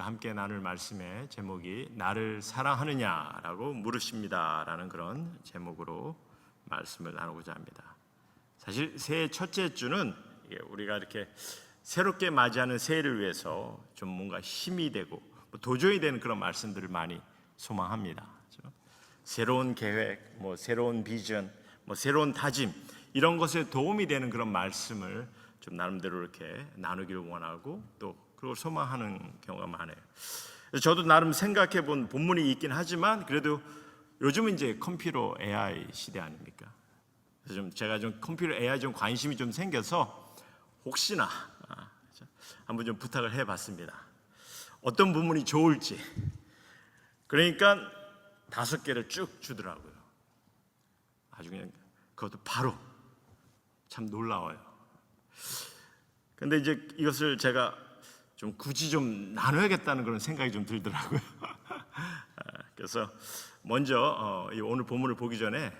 함께 나눌 말씀의 제목이 나를 사랑하느냐라고 물으십니다라는 그런 제목으로 말씀을 나누고자 합니다. 사실 새해 첫째 주는 우리가 이렇게 새롭게 맞이하는 새해를 위해서 좀 뭔가 힘이 되고 도전이 되는 그런 말씀들을 많이 소망합니다. 그렇죠? 새로운 계획, 새로운 비전, 새로운 다짐 이런 것에 도움이 되는 그런 말씀을 좀 나름대로 이렇게 나누기를 원하고 또 그걸 소망하는 경우가 많아요. 저도 나름 생각해 본 본문이 있긴 하지만 그래도 요즘은 이제 컴퓨터 AI 시대 아닙니까? 그래서 제가 좀 컴퓨터 AI 좀 관심이 좀 생겨서 혹시나 한번 좀 부탁을 해봤습니다. 어떤 부분이 좋을지. 그러니까 5개를 쭉 주더라고요. 아주 그냥 그것도 바로 참 놀라워요. 근데 이제 이것을 제가 좀 굳이 좀 나눠야겠다는 그런 생각이 좀 들더라고요. 그래서 먼저 오늘 본문을 보기 전에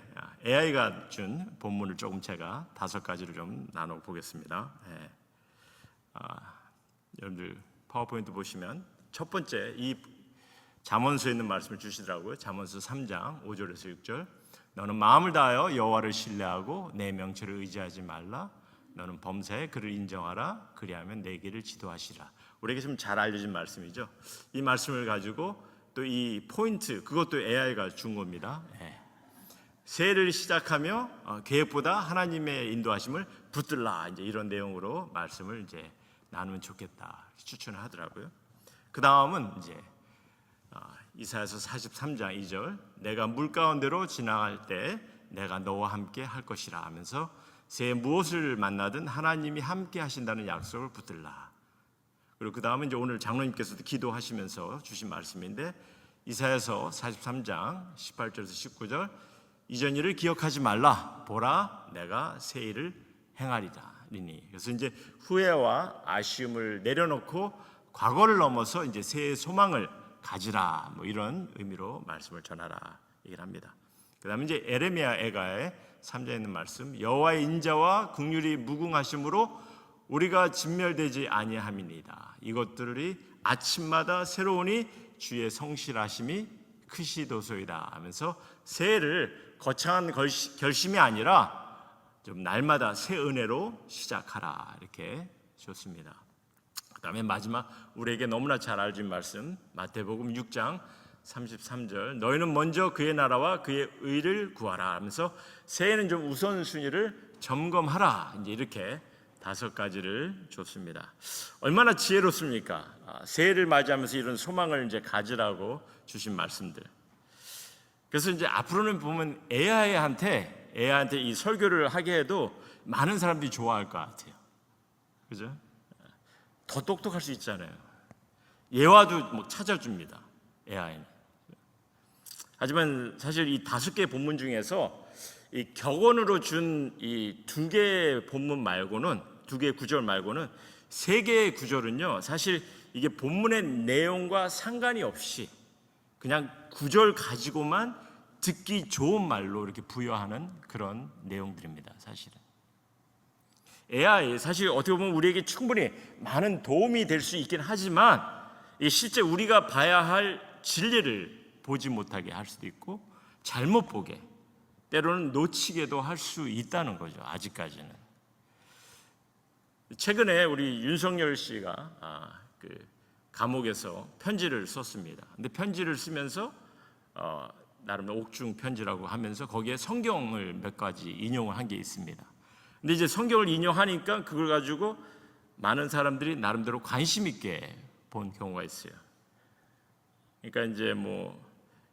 AI가 준 본문을 조금 제가 5가지로 좀 나눠 보겠습니다. 여러분들 파워포인트 보시면 첫 번째 이 잠언서에 있는 말씀을 주시더라고요. 잠언서 3장 5절에서 6절. 너는 마음을 다하여 여호와를 신뢰하고 내 명철을 의지하지 말라. 너는 범사에 그를 인정하라. 그리하면 내 길을 지도하시라. 우리에게 좀 잘 알려진 말씀이죠. 이 말씀을 가지고 또 이 포인트 그것도 AI가 준 겁니다. 새해를 시작하며 계획보다 하나님의 인도하심을 붙들라. 이제 이런 내용으로 말씀을 이제 나누면 좋겠다 추천을 하더라고요. 그 다음은 이제 이사야서 43장 2절. 내가 물 가운데로 지나갈 때 내가 너와 함께 할 것이라 하면서 새해 무엇을 만나든 하나님이 함께 하신다는 약속을 붙들라. 그리고 그 다음은 이제 오늘 장로님께서도 기도하시면서 주신 말씀인데 이사야서 43장 18절에서 19절. 이전 일을 기억하지 말라. 보라 내가 새 일을 행하리니. 그래서 이제 후회와 아쉬움을 내려놓고 과거를 넘어서 이제 새해 소망을 가지라. 이런 의미로 말씀을 전하라 얘기를 합니다. 그다음에 이제 에레미야 애가의 3장에 있는 말씀. 여호와의 인자와 긍휼이 무궁하심으로 우리가 진멸되지 아니함이니이다. 이것들이 아침마다 새로우니 주의 성실하심이 크시도소이다 하면서 새해를 거창한 결심이 아니라 좀 날마다 새 은혜로 시작하라 이렇게 좋습니다. 그 다음에 마지막 우리에게 너무나 잘 알려진 말씀 마태복음 6장 33절. 너희는 먼저 그의 나라와 그의 의를 구하라 하면서 새해는 좀 우선순위를 점검하라. 이제 이렇게 5가지를 줬습니다. 얼마나 지혜롭습니까? 새해를 맞이하면서 이런 소망을 이제 가지라고 주신 말씀들. 그래서 이제 앞으로는 보면 AI한테 이 설교를 하게 해도 많은 사람들이 좋아할 것 같아요. 그죠? 더 똑똑할 수 있잖아요. 예화도 찾아줍니다. AI는. 하지만 사실 이 5개 본문 중에서 이 격언으로 준 이 2개의 본문 말고는 2개의 구절 말고는 3개의 구절은요. 사실 이게 본문의 내용과 상관이 없이 그냥 구절 가지고만 듣기 좋은 말로 이렇게 부여하는 그런 내용들입니다. 사실은 AI 사실 어떻게 보면 우리에게 충분히 많은 도움이 될 수 있긴 하지만 실제 우리가 봐야 할 진리를 보지 못하게 할 수도 있고 잘못 보게 때로는 놓치게도 할 수 있다는 거죠. 아직까지는. 최근에 우리 윤석열 씨가 그 감옥에서 편지를 썼습니다. 근데 편지를 쓰면서 나름 옥중 편지라고 하면서 거기에 성경을 몇 가지 인용을 한 게 있습니다. 근데 이제 성경을 인용하니까 그걸 가지고 많은 사람들이 나름대로 관심 있게 본 경우가 있어요. 그러니까 이제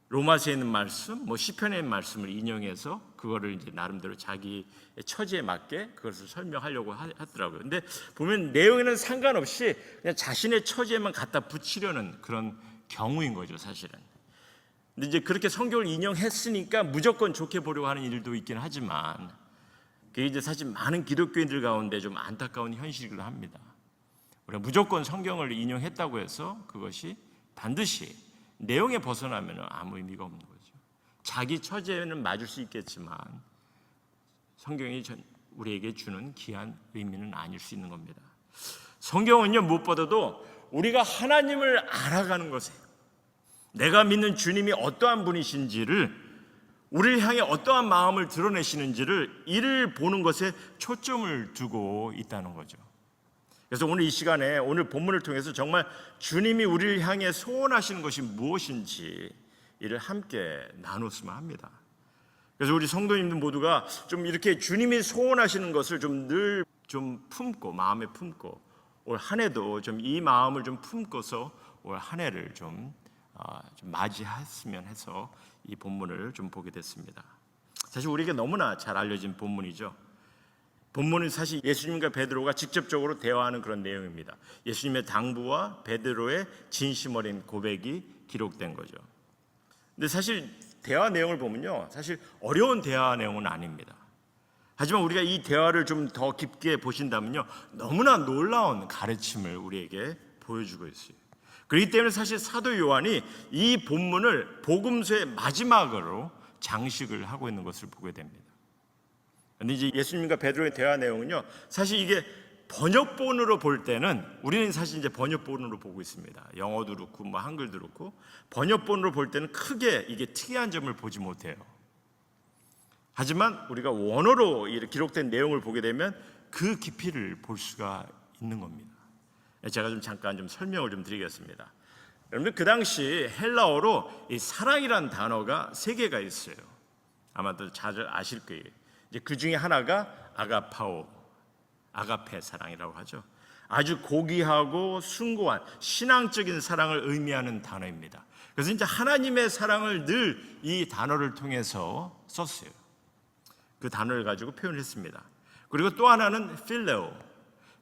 로마서에 있는 말씀, 시편에 있는 말씀을 인용해서 그거를 이제 나름대로 자기 처지에 맞게 그것을 설명하려고 하더라고요. 근데 보면 내용에는 상관없이 그냥 자신의 처지에만 갖다 붙이려는 그런 경우인 거죠, 사실은. 근데 이제 그렇게 성경을 인용했으니까 무조건 좋게 보려고 하는 일도 있긴 하지만 그게 이제 사실 많은 기독교인들 가운데 좀 안타까운 현실이기도 합니다. 우리가 무조건 성경을 인용했다고 해서 그것이 반드시 내용에 벗어나면 아무 의미가 없는 거죠. 자기 처지에는 맞을 수 있겠지만 성경이 우리에게 주는 귀한 의미는 아닐 수 있는 겁니다. 성경은요 무엇보다도 우리가 하나님을 알아가는 것에, 내가 믿는 주님이 어떠한 분이신지를, 우리를 향해 어떠한 마음을 드러내시는지를 이를 보는 것에 초점을 두고 있다는 거죠. 그래서 오늘 이 시간에 오늘 본문을 통해서 정말 주님이 우리를 향해 소원하시는 것이 무엇인지 이를 함께 나눴으면 합니다. 그래서 우리 성도님들 모두가 좀 이렇게 주님이 소원하시는 것을 좀 늘 좀 품고, 마음에 품고, 올 한 해도 좀 이 마음을 좀 품고서 올 한 해를 좀 맞이했으면 해서 이 본문을 좀 보게 됐습니다. 사실 우리에게 너무나 잘 알려진 본문이죠. 본문은 사실 예수님과 베드로가 직접적으로 대화하는 그런 내용입니다. 예수님의 당부와 베드로의 진심 어린 고백이 기록된 거죠. 근데 사실 대화 내용을 보면요, 사실 어려운 대화 내용은 아닙니다. 하지만 우리가 이 대화를 좀 더 깊게 보신다면요, 너무나 놀라운 가르침을 우리에게 보여주고 있어요. 그렇기 때문에 사실 사도 요한이 이 본문을 복음서의 마지막으로 장식을 하고 있는 것을 보게 됩니다. 그런데 이제 예수님과 베드로의 대화 내용은요, 사실 이게 번역본으로 볼 때는, 우리는 사실 이제 번역본으로 보고 있습니다. 영어도 그렇고 뭐 한글도 그렇고, 번역본으로 볼 때는 크게 이게 특이한 점을 보지 못해요. 하지만 우리가 원어로 기록된 내용을 보게 되면 그 깊이를 볼 수가 있는 겁니다. 제가 좀 잠깐 좀 설명을 좀 드리겠습니다. 여러분들, 그 당시 헬라어로 이 사랑이란 단어가 3개가 있어요. 아마도 잘 아실 거예요. 이제 그 중에 하나가 아가파오, 아가페 사랑이라고 하죠. 아주 고귀하고 숭고한 신앙적인 사랑을 의미하는 단어입니다. 그래서 이제 하나님의 사랑을 늘 이 단어를 통해서 썼어요. 그 단어를 가지고 표현했습니다. 그리고 또 하나는 필레오,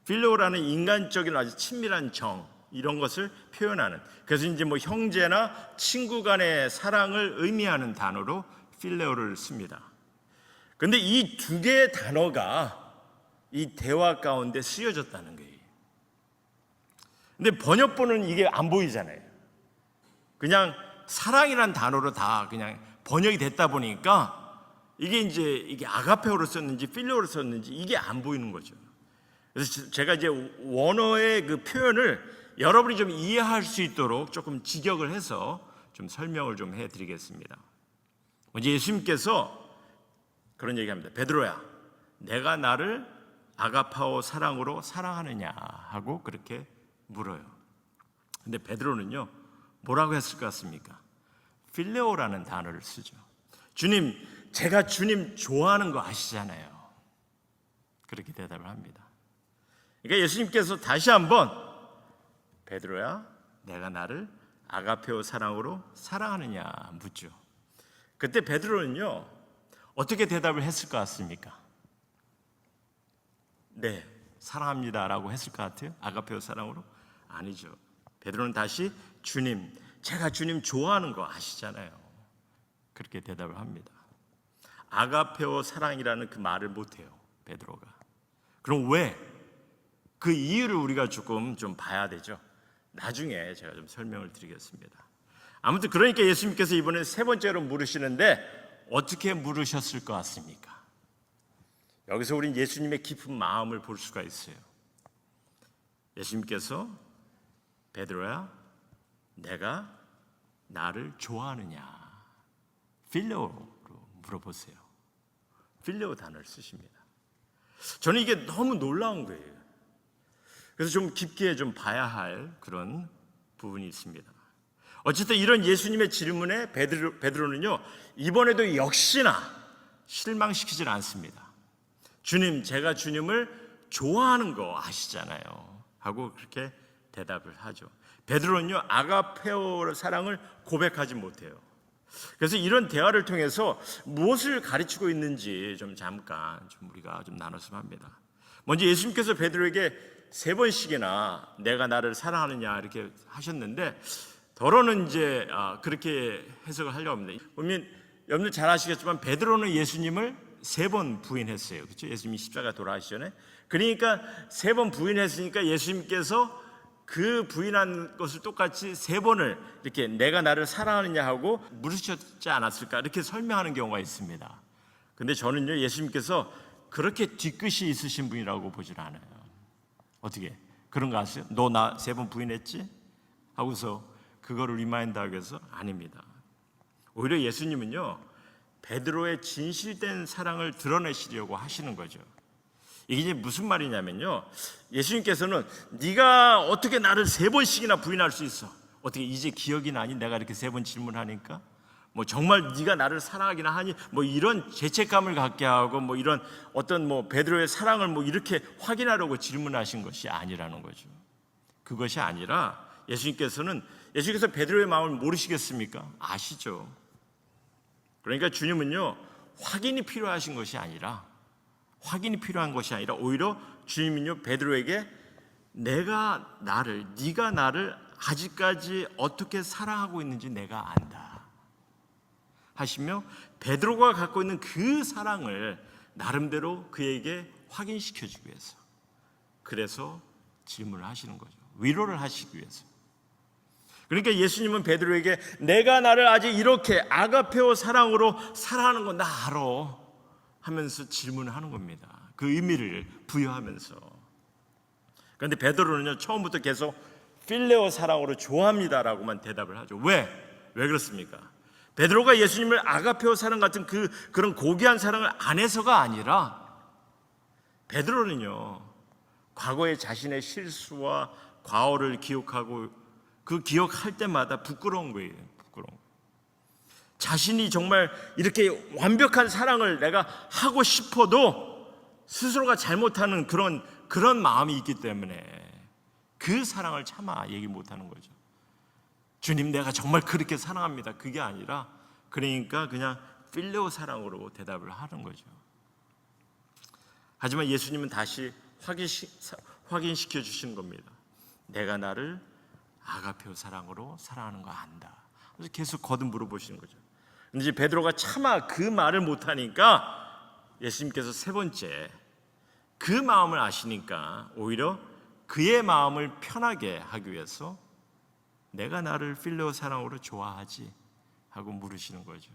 필레오라는 인간적인 아주 친밀한 정, 이런 것을 표현하는, 그래서 이제 뭐 형제나 친구 간의 사랑을 의미하는 단어로 필레오를 씁니다. 그런데 이 2개의 단어가 이 대화 가운데 쓰여졌다는 거예요. 근데 번역본은 이게 안 보이잖아요. 그냥 사랑이란 단어로 다 그냥 번역이 됐다 보니까 이게 아가페오로 썼는지 필레오로 썼는지 이게 안 보이는 거죠. 그래서 제가 이제 원어의 그 표현을 여러분이 좀 이해할 수 있도록 조금 직역을 해서 좀 설명을 좀 해드리겠습니다. 먼저 예수님께서 그런 얘기합니다. 베드로야, 내가 나를 아가파오 사랑으로 사랑하느냐 하고 그렇게 물어요. 근데 베드로는요, 뭐라고 했을 것 같습니까? 필레오라는 단어를 쓰죠. 주님, 제가 주님 좋아하는 거 아시잖아요. 그렇게 대답을 합니다. 그러니까 예수님께서 다시 한번 베드로야, 내가 나를 아가페오 사랑으로 사랑하느냐 묻죠. 그때 베드로는요, 어떻게 대답을 했을 것 같습니까? 네, 사랑합니다라고 했을 것 같아요? 아가페오 사랑으로? 아니죠. 베드로는 다시 주님, 제가 주님 좋아하는 거 아시잖아요. 그렇게 대답을 합니다. 아가페오 사랑이라는 그 말을 못해요, 베드로가. 그럼 왜? 그 이유를 우리가 조금 좀 봐야 되죠. 나중에 제가 좀 설명을 드리겠습니다. 아무튼 그러니까 예수님께서 이번에 3번째로 물으시는데 어떻게 물으셨을 것 같습니까? 여기서 우린 예수님의 깊은 마음을 볼 수가 있어요. 예수님께서 베드로야, 내가 나를 좋아하느냐? 필레오로 물어보세요. 필레오 단어를 쓰십니다. 저는 이게 너무 놀라운 거예요. 그래서 좀 깊게 좀 봐야 할 그런 부분이 있습니다. 어쨌든 이런 예수님의 질문에 베드로는요, 이번에도 역시나 실망시키질 않습니다. 주님, 제가 주님을 좋아하는 거 아시잖아요 하고 그렇게 대답을 하죠. 베드로는요, 아가페오 사랑을 고백하지 못해요. 그래서 이런 대화를 통해서 무엇을 가르치고 있는지 좀 잠깐 좀 우리가 좀 나눴으면 합니다. 먼저 예수님께서 베드로에게 3번씩이나 내가 나를 사랑하느냐 이렇게 하셨는데, 더러는 이제 그렇게 해석을 하려고 합니다. 보면 여러분들 잘 아시겠지만 베드로는 예수님을 3번 부인했어요. 그렇죠? 예수님이 십자가 돌아가시기 전에. 그러니까 3번 부인했으니까 예수님께서 그 부인한 것을 똑같이 3번을 이렇게 내가 나를 사랑하느냐 하고 물으셨지 않았을까, 이렇게 설명하는 경우가 있습니다. 근데 저는요, 예수님께서 그렇게 뒤끝이 있으신 분이라고 보질 않아요. 어떻게? 그런 거 아세요? 너 나 3번 부인했지? 하고서 그거를 리마인드하기 위해서 아닙니다. 오히려 예수님은요, 베드로의 진실된 사랑을 드러내시려고 하시는 거죠. 이게 이제 무슨 말이냐면요, 예수님께서는 네가 어떻게 나를 3번씩이나 부인할 수 있어? 어떻게 이제 기억이 나니? 내가 이렇게 3번 질문하니까? 뭐 정말 네가 나를 사랑하기나 하니? 뭐 이런 죄책감을 갖게 하고 뭐 이런 어떤 뭐 베드로의 사랑을 뭐 이렇게 확인하려고 질문하신 것이 아니라는 거죠. 그것이 아니라 예수님께서 베드로의 마음을 모르시겠습니까? 아시죠. 그러니까 주님은요, 확인이 필요한 것이 아니라 오히려 주님은요, 베드로에게 네가 나를 아직까지 어떻게 사랑하고 있는지 내가 안다 하시며, 베드로가 갖고 있는 그 사랑을 나름대로 그에게 확인시켜주기 위해서, 그래서 질문을 하시는 거죠. 위로를 하시기 위해서. 그러니까 예수님은 베드로에게 내가 나를 아직 이렇게 아가페오 사랑으로 사랑하는 거 나 알아 하면서 질문을 하는 겁니다. 그 의미를 부여하면서. 그런데 베드로는요, 처음부터 계속 필레오 사랑으로 좋아합니다라고만 대답을 하죠. 왜 그렇습니까? 베드로가 예수님을 아가페오 사랑 같은 그런 고귀한 사랑을 안 해서가 아니라, 베드로는요, 과거의 자신의 실수와 과오를 기억하고 그 기억할 때마다 부끄러운 거예요. 자신이 정말 이렇게 완벽한 사랑을 내가 하고 싶어도 스스로가 잘못하는 그런 마음이 있기 때문에 그 사랑을 차마 얘기 못하는 거죠. 주님, 내가 정말 그렇게 사랑합니다. 그게 아니라, 그러니까 그냥 필레오 사랑으로 대답을 하는 거죠. 하지만 예수님은 다시 확인시켜 주시는 겁니다. 내가 나를 아가페오 사랑으로 사랑하는 거 안다. 그래서 계속 거듭 물어보시는 거죠. 근데 이제 베드로가 차마 그 말을 못하니까 예수님께서 3번째, 그 마음을 아시니까 오히려 그의 마음을 편하게 하기 위해서 내가 나를 필레오 사랑으로 좋아하지? 하고 물으시는 거죠.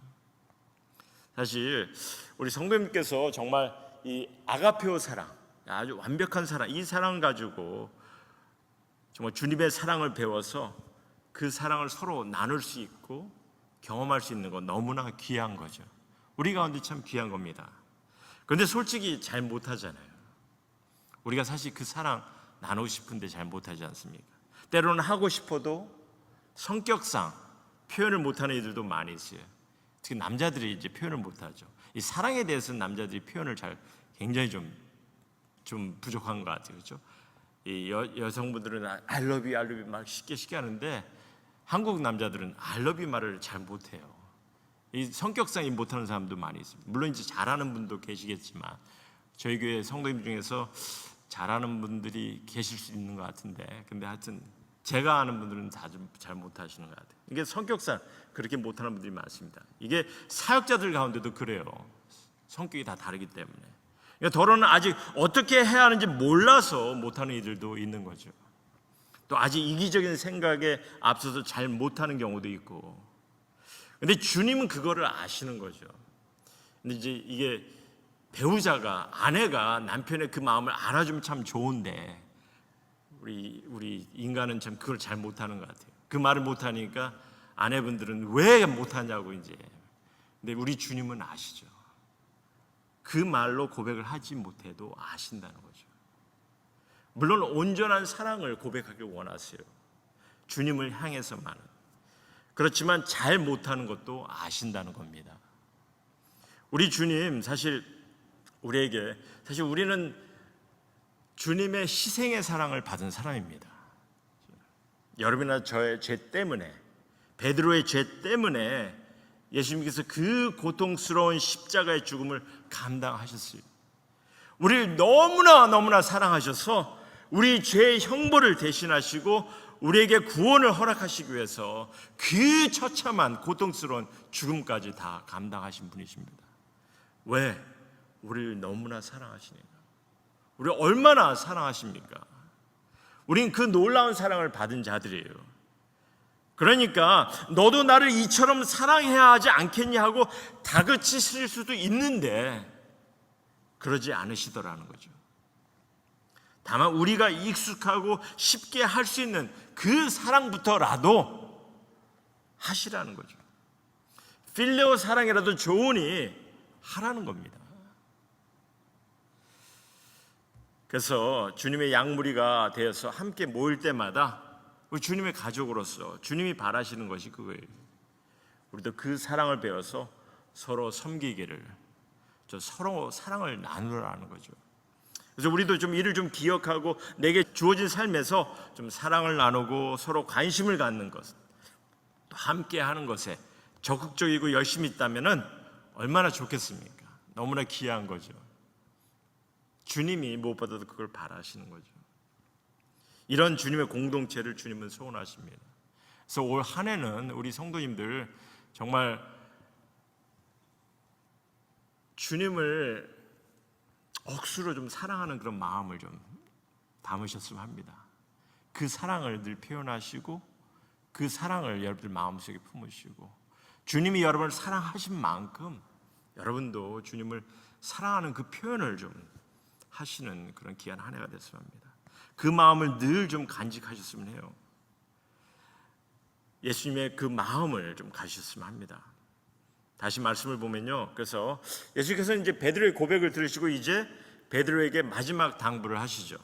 사실 우리 성도님께서 정말 이 아가페오 사랑, 아주 완벽한 사랑, 이 사랑 가지고 정말 주님의 사랑을 배워서 그 사랑을 서로 나눌 수 있고 경험할 수 있는 건 너무나 귀한 거죠. 우리 가운데 참 귀한 겁니다. 그런데 솔직히 잘 못하잖아요. 우리가 사실 그 사랑 나누고 싶은데 잘 못하지 않습니까? 때로는 하고 싶어도 성격상 표현을 못하는 이들도 많이 있어요. 특히 남자들이 이제 표현을 못하죠. 이 사랑에 대해서는 남자들이 표현을 굉장히 좀 부족한 것 같아요. 그렇죠? 이 여성분들은 I love you 말 쉽게 하는데, 한국 남자들은 I love you 말을 잘 못해요. 이 성격상 못하는 사람도 많이 있습니다. 물론 이제 잘하는 분도 계시겠지만, 저희 교회 성도님 중에서 잘하는 분들이 계실 수 있는 것 같은데, 근데 하여튼 제가 아는 분들은 다 좀 잘 못하시는 것 같아요. 이게 성격상 그렇게 못하는 분들이 많습니다. 이게 사역자들 가운데도 그래요. 성격이 다 다르기 때문에. 그러니까 더러는 아직 어떻게 해야 하는지 몰라서 못하는 이들도 있는 거죠. 또 아직 이기적인 생각에 앞서서 잘 못하는 경우도 있고. 근데 주님은 그거를 아시는 거죠. 근데 이제 이게 배우자가, 아내가 남편의 그 마음을 알아주면 참 좋은데, 우리 인간은 참 그걸 잘 못하는 것 같아요. 그 말을 못하니까 아내분들은 왜 못하냐고 이제. 근데 우리 주님은 아시죠. 그 말로 고백을 하지 못해도 아신다는 거죠. 물론 온전한 사랑을 고백하길 원하세요. 주님을 향해서만은. 그렇지만 잘 못하는 것도 아신다는 겁니다. 우리 주님, 사실 우리는 주님의 희생의 사랑을 받은 사람입니다. 여러분이나 저의 죄 때문에, 베드로의 죄 때문에 예수님께서 그 고통스러운 십자가의 죽음을 감당하셨어요. 우리를 너무나 사랑하셔서 우리 죄의 형벌을 대신하시고 우리에게 구원을 허락하시기 위해서 그 처참한 고통스러운 죽음까지 다 감당하신 분이십니다. 왜? 우리를 너무나 사랑하시니까. 우리 얼마나 사랑하십니까? 우린 그 놀라운 사랑을 받은 자들이에요. 그러니까 너도 나를 이처럼 사랑해야 하지 않겠냐 하고 다그치실 수도 있는데 그러지 않으시더라는 거죠. 다만 우리가 익숙하고 쉽게 할 수 있는 그 사랑부터라도 하시라는 거죠. 필레오 사랑이라도 좋으니 하라는 겁니다. 그래서 주님의 양무리가 되어서 함께 모일 때마다 우리 주님의 가족으로서 주님이 바라시는 것이 그거예요. 우리도 그 사랑을 배워서 서로 섬기기를, 서로 사랑을 나누라는 거죠. 그래서 우리도 좀 이를 좀 기억하고 내게 주어진 삶에서 좀 사랑을 나누고 서로 관심을 갖는 것, 또 함께 하는 것에 적극적이고 열심히 있다면은 얼마나 좋겠습니까? 너무나 귀한 거죠. 주님이 무엇보다도 그걸 바라시는 거죠. 이런 주님의 공동체를 주님은 소원하십니다. 그래서 올 한 해는 우리 성도님들 정말 주님을 억수로 좀 사랑하는 그런 마음을 좀 담으셨으면 합니다. 그 사랑을 늘 표현하시고 그 사랑을 여러분들 마음속에 품으시고 주님이 여러분을 사랑하신 만큼 여러분도 주님을 사랑하는 그 표현을 좀 하시는 그런 귀한 한 해가 됐으면 합니다. 그 마음을 늘 좀 간직하셨으면 해요. 예수님의 그 마음을 좀 가지셨으면 합니다. 다시 말씀을 보면요. 그래서 예수께서 이제 베드로의 고백을 들으시고 이제 베드로에게 마지막 당부를 하시죠.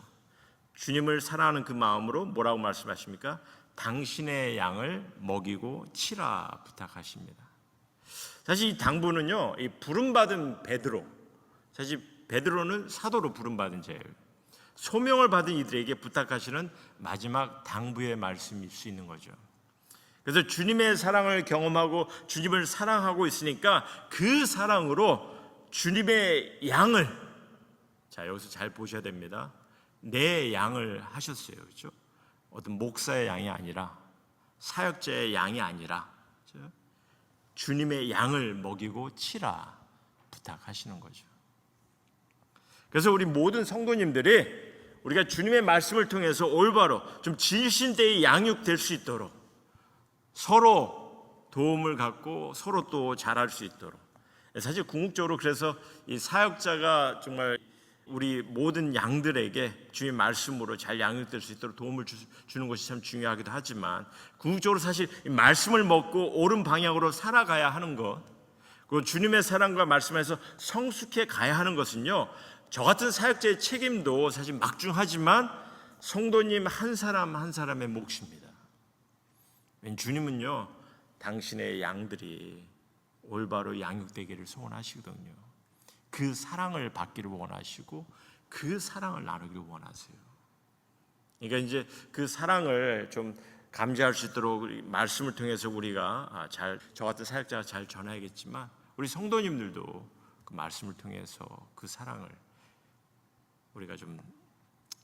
주님을 사랑하는 그 마음으로 뭐라고 말씀하십니까? 당신의 양을 먹이고 치라 부탁하십니다. 사실 이 당부는요, 이 부름받은 베드로, 사실 베드로는 사도로 부름받은 자예요. 소명을 받은 이들에게 부탁하시는 마지막 당부의 말씀일 수 있는 거죠. 그래서 주님의 사랑을 경험하고 주님을 사랑하고 있으니까 그 사랑으로 주님의 양을, 자 여기서 잘 보셔야 됩니다. 내 양을 하셨어요. 그렇죠? 어떤 목사의 양이 아니라 사역자의 양이 아니라 그렇죠? 주님의 양을 먹이고 치라 부탁하시는 거죠. 그래서 우리 모든 성도님들이 우리가 주님의 말씀을 통해서 올바로 좀 진실되이 양육될 수 있도록 서로 도움을 갖고 서로 또 잘할 수 있도록, 사실 궁극적으로 그래서 이 사역자가 정말 우리 모든 양들에게 주의 말씀으로 잘 양육될 수 있도록 도움을 주는 것이 참 중요하기도 하지만 궁극적으로 사실 이 말씀을 먹고 옳은 방향으로 살아가야 하는 것, 그리고 주님의 사랑과 말씀에서 성숙해 가야 하는 것은요, 저 같은 사역자의 책임도 사실 막중하지만 성도님 한 사람 한 사람의 몫입니다. 주님은요, 당신의 양들이 올바로 양육되기를 소원하시거든요. 그 사랑을 받기를 원하시고 그 사랑을 나누기를 원하세요. 그러니까 이제 그 사랑을 좀 감지할 수 있도록 말씀을 통해서 우리가 저 같은 사역자가 잘 전해야겠지만 우리 성도님들도 그 말씀을 통해서 그 사랑을 우리가 좀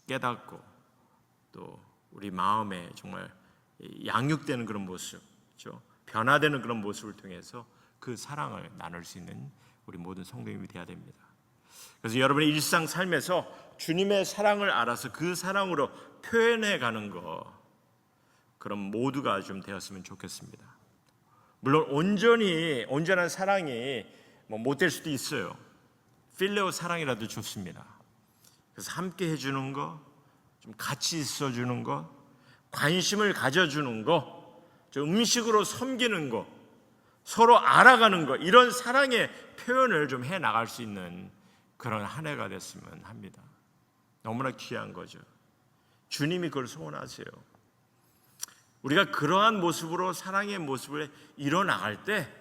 깨닫고 또 우리 마음에 정말 양육되는 그런 모습, 그렇죠? 변화되는 그런 모습을 통해서 그 사랑을 나눌 수 있는 우리 모든 성도님이 되어야 됩니다. 그래서 여러분의 일상 삶에서 주님의 사랑을 알아서 그 사랑으로 표현해 가는 거, 그럼 모두가 좀 되었으면 좋겠습니다. 물론 온전한 사랑이 못 될 수도 있어요. 필레오 사랑이라도 좋습니다. 그래서 함께 해주는 거, 좀 같이 있어주는 거, 관심을 가져주는 거, 좀 음식으로 섬기는 거, 서로 알아가는 거, 이런 사랑의 표현을 좀 해나갈 수 있는 그런 한 해가 됐으면 합니다. 너무나 귀한 거죠. 주님이 그걸 소원하세요. 우리가 그러한 모습으로 사랑의 모습을 이뤄나갈 때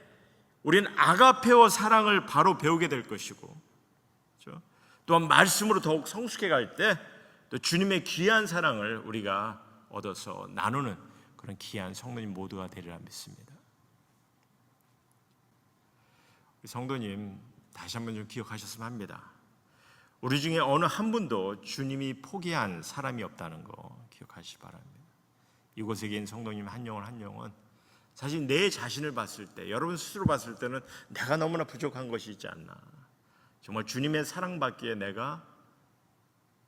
우리는 아가페어 사랑을 바로 배우게 될 것이고, 그렇죠? 또한 말씀으로 더욱 성숙해 갈 때 또 주님의 귀한 사랑을 우리가 얻어서 나누는 그런 귀한 성도님 모두가 되리라 믿습니다. 우리 성도님 다시 한번 좀 기억하셨으면 합니다. 우리 중에 어느 한 분도 주님이 포기한 사람이 없다는 거 기억하시기 바랍니다. 이곳에 계신 성도님 한 영혼 사실 내 자신을 봤을 때, 여러분 스스로 봤을 때는 내가 너무나 부족한 것이 있지 않나, 정말 주님의 사랑받기에 내가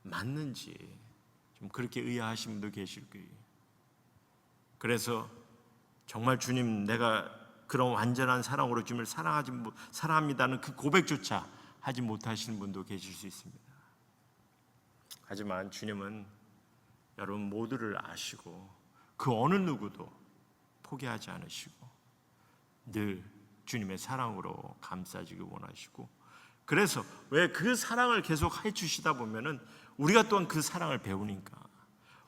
맞는지 좀 그렇게 의아하신 분도 계실 거예요. 그래서 정말 주님, 내가 그런 완전한 사랑으로 주님을 사랑합니다는 그 고백조차 하지 못하시는 분도 계실 수 있습니다. 하지만 주님은 여러분 모두를 아시고 그 어느 누구도 포기하지 않으시고 늘 주님의 사랑으로 감싸주길 원하시고, 그래서 왜 그 사랑을 계속 해주시다 보면은 우리가 또한 그 사랑을 배우니까,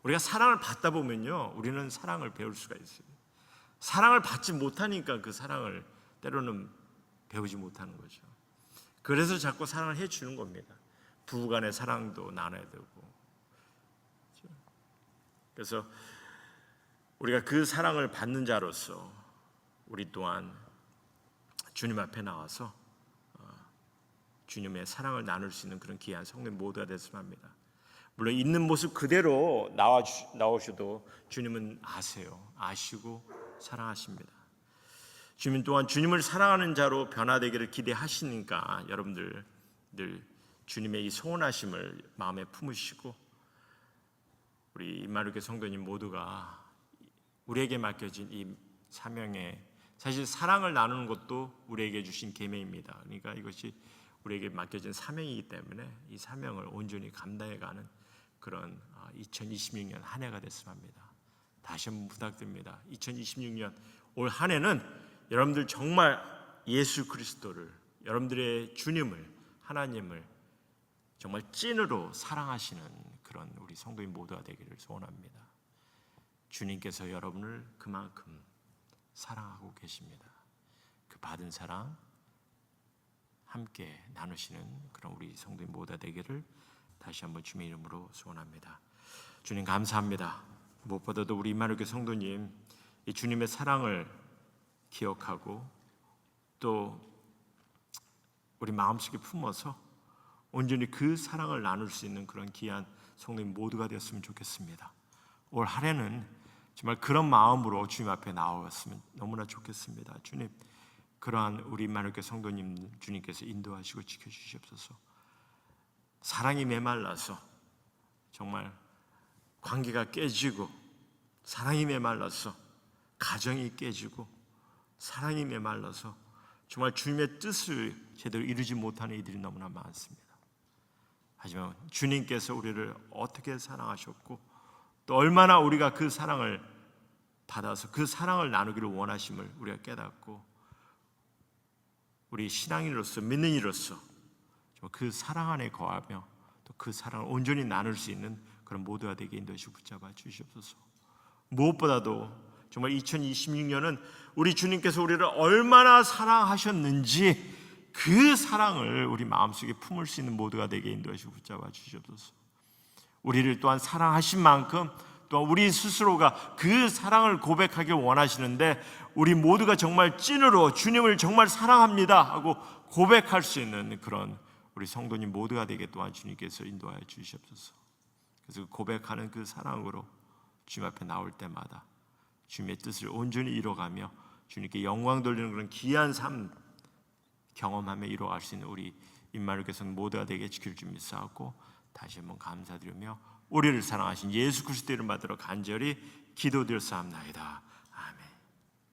우리가 사랑을 받다 보면요 우리는 사랑을 배울 수가 있어요. 사랑을 받지 못하니까 그 사랑을 때로는 배우지 못하는 거죠. 그래서 자꾸 사랑을 해주는 겁니다. 부부간의 사랑도 나눠야 되고. 그래서 우리가 그 사랑을 받는 자로서 우리 또한 주님 앞에 나와서 주님의 사랑을 나눌 수 있는 그런 귀한 성도님 모두가 됐으면 합니다. 물론 있는 모습 그대로 나오셔도 주님은 아시고 사랑하십니다. 주님 또한 주님을 사랑하는 자로 변화되기를 기대하시니까 여러분들 늘 주님의 이 소원하심을 마음에 품으시고, 우리 임마누엘 성도님 모두가 우리에게 맡겨진 이 사명에, 사실 사랑을 나누는 것도 우리에게 주신 계명입니다. 그러니까 이것이 우리에게 맡겨진 사명이기 때문에 이 사명을 온전히 감당해가는 그런 2026년 한 해가 됐으면 합니다. 다시 한번 부탁드립니다. 2026년 올 한 해는 여러분들 정말 예수 그리스도를, 여러분들의 주님을, 하나님을 정말 찐으로 사랑하시는 그런 우리 성도인 모두가 되기를 소원합니다. 주님께서 여러분을 그만큼 사랑하고 계십니다. 그 받은 사랑 함께 나누시는 그런 우리 성도인 모두가 되기를 다시 한번 주님의 이름으로 소원합니다. 주님 감사합니다. 무엇보다도 우리 임마누엘 성도님 이 주님의 사랑을 기억하고 또 우리 마음속에 품어서 온전히 그 사랑을 나눌 수 있는 그런 귀한 성도님 모두가 되었으면 좋겠습니다. 올 한 해는 정말 그런 마음으로 주님 앞에 나왔으면 너무나 좋겠습니다. 주님, 그러한 우리 임마누엘 성도님 주님께서 인도하시고 지켜주시옵소서. 사랑이 메말라서 정말 관계가 깨지고, 사랑이 메말라서 가정이 깨지고, 사랑이 메말라서 정말 주님의 뜻을 제대로 이루지 못하는 이들이 너무나 많습니다. 하지만 주님께서 우리를 어떻게 사랑하셨고 또 얼마나 우리가 그 사랑을 받아서 그 사랑을 나누기를 원하심을 우리가 깨닫고, 우리 신앙인으로서, 믿는 이로서 그 사랑 안에 거하며 또 그 사랑을 온전히 나눌 수 있는 그런 모두가 되게 인도하시고 붙잡아 주시옵소서. 무엇보다도 정말 2026년은 우리 주님께서 우리를 얼마나 사랑하셨는지 그 사랑을 우리 마음속에 품을 수 있는 모두가 되게 인도하시고 붙잡아 주시옵소서. 우리를 또한 사랑하신 만큼 또한 우리 스스로가 그 사랑을 고백하길 원하시는데, 우리 모두가 정말 찐으로 주님을 정말 사랑합니다 하고 고백할 수 있는 그런 우리 성도님 모두가 되게 또한 주님께서 인도하여 주시옵소서. 그래서 고백하는 그 사랑으로 주님 앞에 나올 때마다 주님의 뜻을 온전히 이뤄가며 주님께 영광 돌리는 그런 귀한 삶 경험하며 이뤄갈 수 있는 우리 임마누엘 교성 모두가 되게 지킬 줄 믿사옵고, 다시 한번 감사드리며 우리를 사랑하신 예수 그리스도 이름 받들어 간절히 기도드렸사옵나이다.